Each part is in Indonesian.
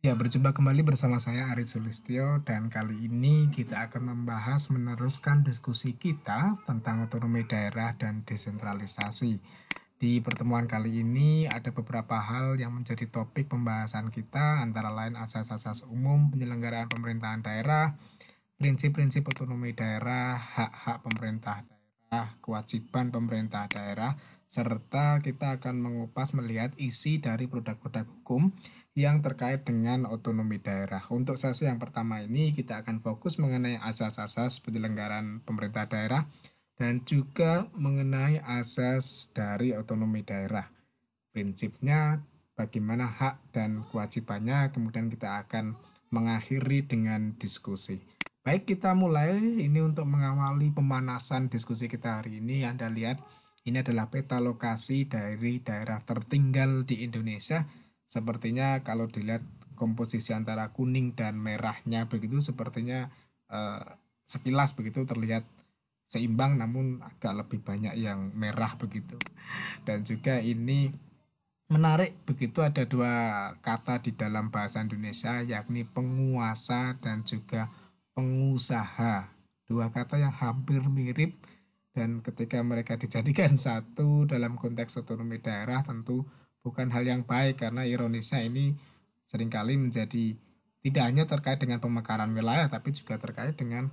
Ya, berjumpa kembali bersama saya Ari Sulistyo dan kali ini kita akan membahas meneruskan diskusi kita tentang otonomi daerah dan desentralisasi. Di pertemuan kali ini ada beberapa hal yang menjadi topik pembahasan kita antara lain asas-asas umum penyelenggaraan pemerintahan daerah, prinsip-prinsip otonomi daerah, hak-hak pemerintah daerah, kewajiban pemerintah daerah, serta kita akan mengupas melihat isi dari produk-produk hukum yang terkait dengan otonomi daerah. Untuk sesi yang pertama ini kita akan fokus mengenai asas-asas penyelenggaraan pemerintah daerah dan juga mengenai asas dari otonomi daerah. Prinsipnya, bagaimana hak dan kewajibannya, kemudian kita akan mengakhiri dengan diskusi. Baik, kita mulai ini untuk mengawali pemanasan diskusi kita hari ini. Anda lihat, ini adalah peta lokasi dari daerah tertinggal di Indonesia. Sepertinya kalau dilihat komposisi antara kuning dan merahnya begitu, sepertinya eh, sekilas begitu terlihat seimbang, namun agak lebih banyak yang merah begitu. Dan juga ini menarik begitu ada dua kata di dalam bahasa Indonesia yakni penguasa dan juga pengusaha. Dua kata yang hampir mirip dan ketika mereka dijadikan satu dalam konteks otonomi daerah tentu bukan hal yang baik karena ironisnya ini seringkali menjadi tidak hanya terkait dengan pemekaran wilayah tapi juga terkait dengan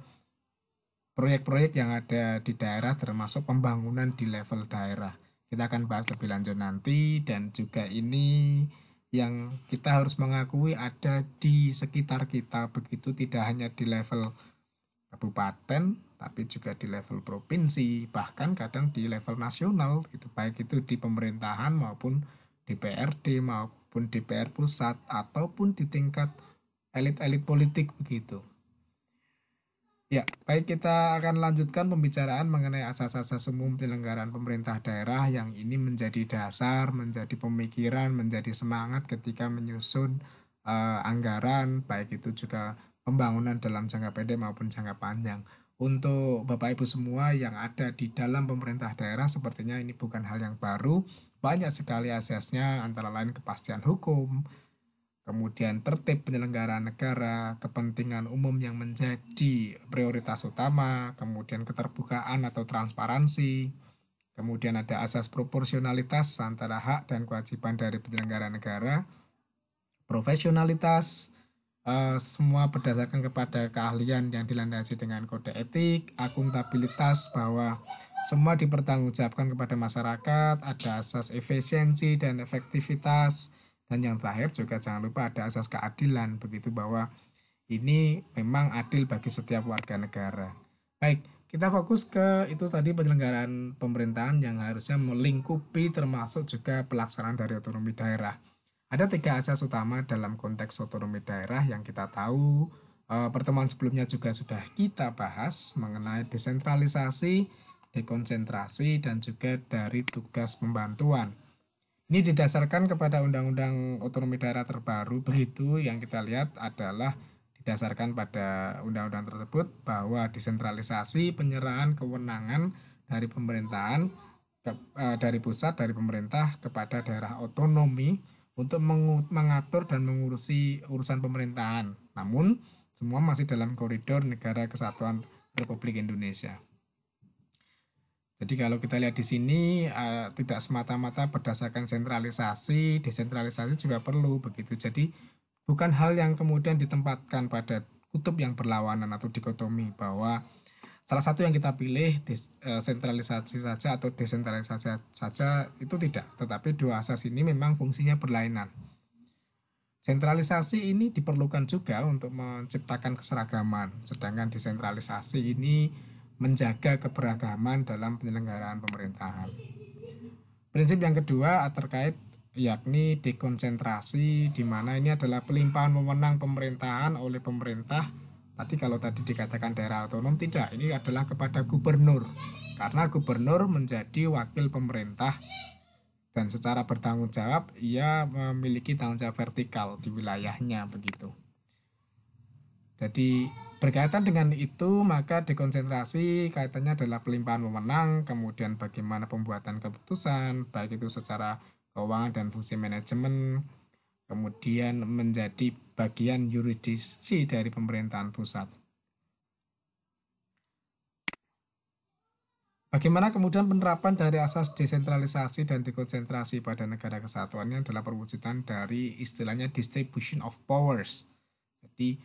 proyek-proyek yang ada di daerah termasuk pembangunan di level daerah. Kita akan bahas lebih lanjut nanti dan juga ini yang kita harus mengakui ada di sekitar kita begitu tidak hanya di level kabupaten tapi juga di level provinsi bahkan kadang di level nasional gitu baik itu di pemerintahan maupun DPRD maupun DPR pusat ataupun di tingkat elit-elit politik begitu. Ya, baik kita akan lanjutkan pembicaraan mengenai asas-asas umum penyelenggaraan pemerintah daerah yang ini menjadi dasar, menjadi pemikiran, menjadi semangat ketika menyusun anggaran, baik itu juga pembangunan dalam jangka pendek maupun jangka panjang. Untuk Bapak Ibu semua yang ada di dalam pemerintah daerah, sepertinya ini bukan hal yang baru. Banyak sekali asasnya, antara lain kepastian hukum, kemudian tertib penyelenggaraan negara, kepentingan umum yang menjadi prioritas utama, kemudian keterbukaan atau transparansi, kemudian ada asas proporsionalitas antara hak dan kewajiban dari penyelenggara negara, profesionalitas, semua berdasarkan kepada keahlian yang dilandasi dengan kode etik, akuntabilitas bahwa semua dipertanggungjawabkan kepada masyarakat, ada asas efisiensi dan efektivitas, dan yang terakhir juga jangan lupa ada asas keadilan, begitu bahwa ini memang adil bagi setiap warga negara. Baik, kita fokus ke itu tadi penyelenggaraan pemerintahan yang harusnya melingkupi termasuk juga pelaksanaan dari otonomi daerah. Ada tiga asas utama dalam konteks otonomi daerah yang kita tahu. Pertemuan sebelumnya juga sudah kita bahas mengenai desentralisasi, dekonsentrasi, dan juga dari tugas pembantuan. Ini didasarkan kepada Undang-Undang Otonomi Daerah terbaru begitu yang kita lihat adalah didasarkan pada undang-undang tersebut bahwa desentralisasi penyerahan kewenangan dari pemerintahan dari pusat dari pemerintah kepada daerah otonomi untuk mengatur dan mengurusi urusan pemerintahan. Namun semua masih dalam koridor Negara Kesatuan Republik Indonesia. Jadi kalau kita lihat di sini tidak semata-mata berdasarkan sentralisasi, desentralisasi juga perlu begitu. Jadi bukan hal yang kemudian ditempatkan pada kutub yang berlawanan atau dikotomi bahwa salah satu yang kita pilih sentralisasi saja atau desentralisasi saja itu tidak. Tetapi dua asas ini memang fungsinya berlainan. Sentralisasi ini diperlukan juga untuk menciptakan keseragaman, sedangkan desentralisasi ini menjaga keberagaman dalam penyelenggaraan pemerintahan. Prinsip yang kedua terkait yakni dekonsentrasi di mana ini adalah pelimpahan wewenang pemerintahan oleh pemerintah. Tadi kalau tadi dikatakan daerah otonom tidak, ini adalah kepada gubernur. Karena gubernur menjadi wakil pemerintah dan secara bertanggung jawab ia memiliki tanggung jawab vertikal di wilayahnya begitu. Jadi berkaitan dengan itu maka dekonsentrasi kaitannya adalah pelimpahan wewenang, kemudian bagaimana pembuatan keputusan, baik itu secara keuangan dan fungsi manajemen, kemudian menjadi bagian yurisdiksi dari pemerintahan pusat. Bagaimana kemudian penerapan dari asas desentralisasi dan dekonsentrasi pada negara kesatuan ini adalah perwujudan dari istilahnya distribution of powers. Jadi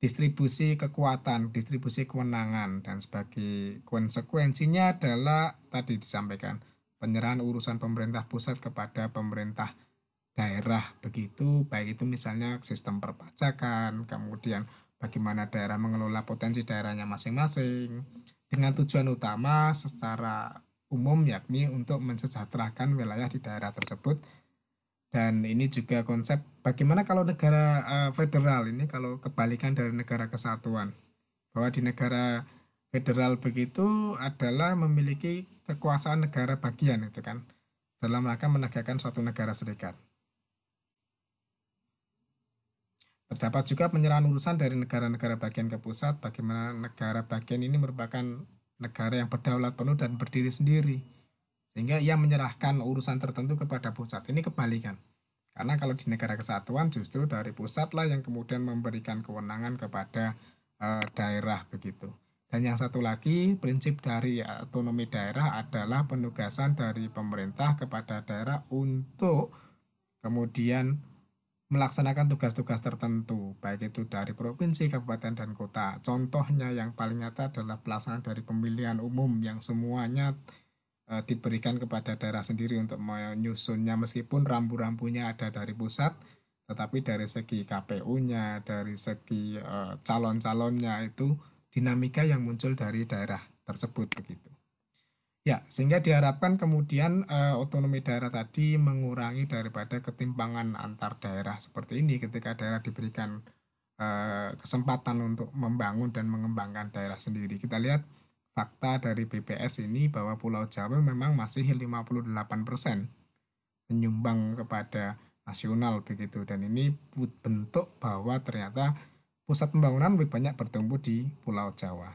distribusi kekuatan, distribusi kewenangan, dan sebagai konsekuensinya adalah tadi disampaikan penyerahan urusan pemerintah pusat kepada pemerintah daerah begitu, baik itu misalnya sistem perpajakan, kemudian bagaimana daerah mengelola potensi daerahnya masing-masing, dengan tujuan utama secara umum yakni untuk mensejahterakan wilayah di daerah tersebut. Dan ini juga konsep bagaimana kalau negara federal ini kalau kebalikan dari negara kesatuan. Bahwa di negara federal begitu adalah memiliki kekuasaan negara bagian itu kan. Dalam rangka menegakkan suatu negara serikat. Terdapat juga penyerahan urusan dari negara-negara bagian ke pusat, bagaimana negara bagian ini merupakan negara yang berdaulat penuh dan berdiri sendiri. Sehingga ia menyerahkan urusan tertentu kepada pusat. Ini kebalikan. Karena kalau di negara kesatuan justru dari pusat lah yang kemudian memberikan kewenangan kepada daerah begitu. Dan yang satu lagi, prinsip dari otonomi daerah adalah penugasan dari pemerintah kepada daerah untuk kemudian melaksanakan tugas-tugas tertentu, baik itu dari provinsi, kabupaten, dan kota. Contohnya yang paling nyata adalah pelaksanaan dari pemilihan umum yang semuanya diberikan kepada daerah sendiri untuk menyusunnya meskipun rambu-rambunya ada dari pusat, tetapi dari segi KPU-nya, dari segi calon-calonnya itu dinamika yang muncul dari daerah tersebut begitu. Ya, sehingga diharapkan kemudian otonomi daerah tadi mengurangi daripada ketimpangan antar daerah seperti ini ketika daerah diberikan kesempatan untuk membangun dan mengembangkan daerah sendiri. Kita lihat fakta dari BPS ini bahwa Pulau Jawa memang masih 58% menyumbang kepada nasional begitu dan ini bentuk bahwa ternyata pusat pembangunan lebih banyak bertumbuh di Pulau Jawa.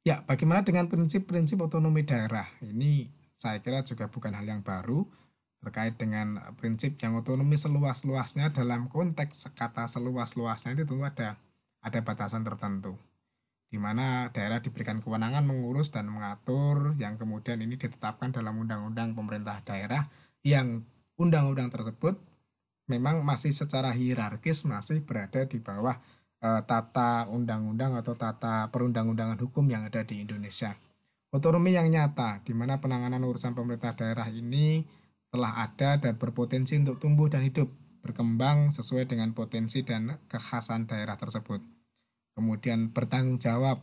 Ya, bagaimana dengan prinsip-prinsip otonomi daerah? Ini saya kira juga bukan hal yang baru terkait dengan prinsip yang otonomi seluas-luasnya dalam konteks kata seluas-luasnya itu tentu ada batasan tertentu di mana daerah diberikan kewenangan mengurus dan mengatur yang kemudian ini ditetapkan dalam undang-undang pemerintah daerah yang undang-undang tersebut memang masih secara hierarkis masih berada di bawah tata undang-undang atau tata perundang-undangan hukum yang ada di Indonesia. Otonomi yang nyata, di mana penanganan urusan pemerintah daerah ini telah ada dan berpotensi untuk tumbuh dan hidup, berkembang sesuai dengan potensi dan kekhasan daerah tersebut. Kemudian bertanggung jawab,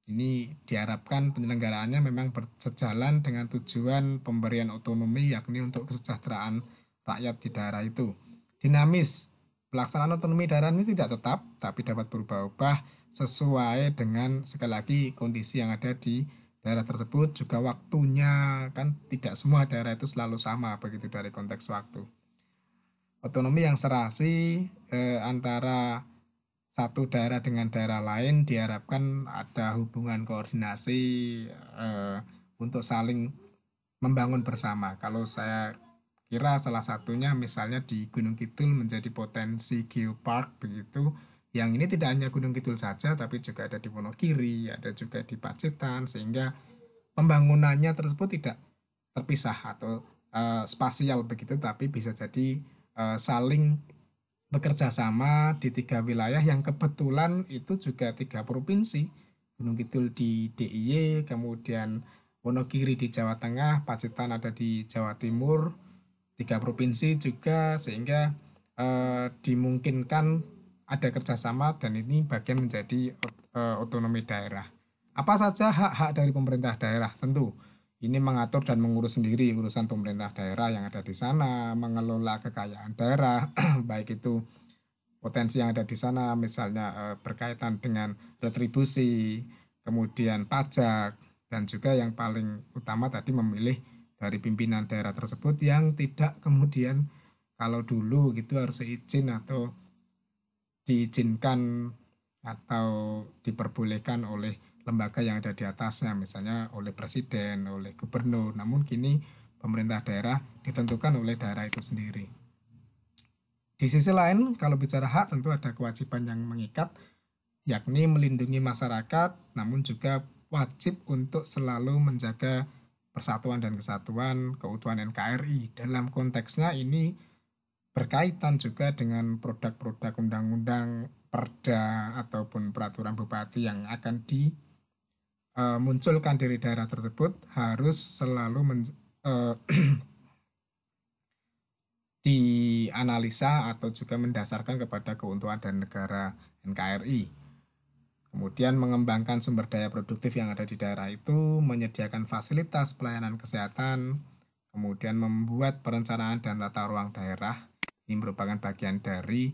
ini diharapkan penyelenggaraannya memang bersejalan dengan tujuan pemberian otonomi yakni untuk kesejahteraan rakyat di daerah itu. Dinamis, pelaksanaan otonomi daerah ini tidak tetap, tapi dapat berubah-ubah sesuai dengan sekali lagi kondisi yang ada di daerah tersebut, juga waktunya kan tidak semua daerah itu selalu sama begitu dari konteks waktu. Otonomi yang serasi antara satu daerah dengan daerah lain diharapkan ada hubungan koordinasi untuk saling membangun bersama. Kalau saya kira salah satunya misalnya di Gunung Kidul menjadi potensi geopark begitu. Yang ini tidak hanya Gunung Kidul saja, tapi juga ada di Wonogiri, ada juga di Pacitan, sehingga pembangunannya tersebut tidak terpisah atau spasial begitu, tapi bisa jadi saling bekerja sama di tiga wilayah yang kebetulan itu juga tiga provinsi. Gunung Kidul di DIY, kemudian Wonogiri di Jawa Tengah, Pacitan ada di Jawa Timur, tiga provinsi juga sehingga dimungkinkan ada kerjasama dan ini bagian menjadi otonomi daerah. Apa saja hak-hak dari pemerintah daerah? Tentu ini mengatur dan mengurus sendiri urusan pemerintah daerah yang ada di sana, mengelola kekayaan daerah, baik itu potensi yang ada di sana, misalnya berkaitan dengan retribusi, kemudian pajak, dan juga yang paling utama tadi memilih dari pimpinan daerah tersebut yang tidak kemudian kalau dulu gitu harus izin atau diizinkan atau diperbolehkan oleh lembaga yang ada di atasnya, misalnya oleh presiden, oleh gubernur. Namun kini pemerintah daerah ditentukan oleh daerah itu sendiri. Di sisi lain, kalau bicara hak tentu ada kewajiban yang mengikat, yakni melindungi masyarakat, namun juga wajib untuk selalu menjaga persatuan dan kesatuan keutuhan NKRI. Dalam konteksnya ini berkaitan juga dengan produk-produk undang-undang, perda, ataupun peraturan bupati yang akan dimunculkan dari daerah tersebut harus selalu eh, dianalisa atau juga mendasarkan kepada keuntungan dan negara NKRI. Kemudian mengembangkan sumber daya produktif yang ada di daerah itu, menyediakan fasilitas pelayanan kesehatan, kemudian membuat perencanaan dan tata ruang daerah. Ini merupakan bagian dari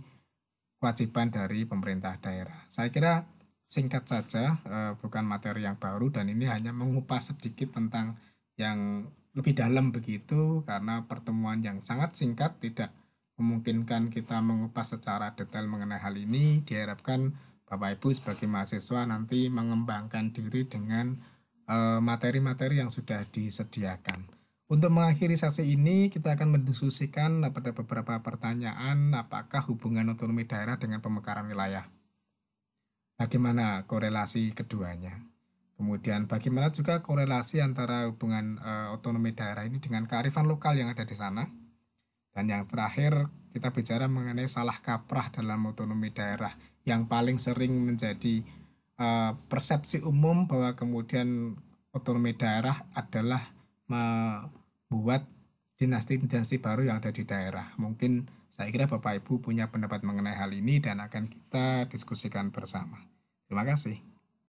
kewajiban dari pemerintah daerah. Saya kira singkat saja, bukan materi yang baru dan ini hanya mengupas sedikit tentang yang lebih dalam begitu karena pertemuan yang sangat singkat tidak memungkinkan kita mengupas secara detail mengenai hal ini. Diharapkan Bapak Ibu sebagai mahasiswa nanti mengembangkan diri dengan materi-materi yang sudah disediakan. Untuk mengakhiri sesi ini, kita akan mendiskusikan pada beberapa pertanyaan, apakah hubungan otonomi daerah dengan pemekaran wilayah. Bagaimana korelasi keduanya? Kemudian bagaimana juga korelasi antara hubungan otonomi daerah ini dengan kearifan lokal yang ada di sana? Dan yang terakhir, kita bicara mengenai salah kaprah dalam otonomi daerah yang paling sering menjadi persepsi umum bahwa kemudian otonomi daerah adalah membuat dinasti-dinasti baru yang ada di daerah. Mungkin saya kira Bapak Ibu punya pendapat mengenai hal ini dan akan kita diskusikan bersama. Terima kasih.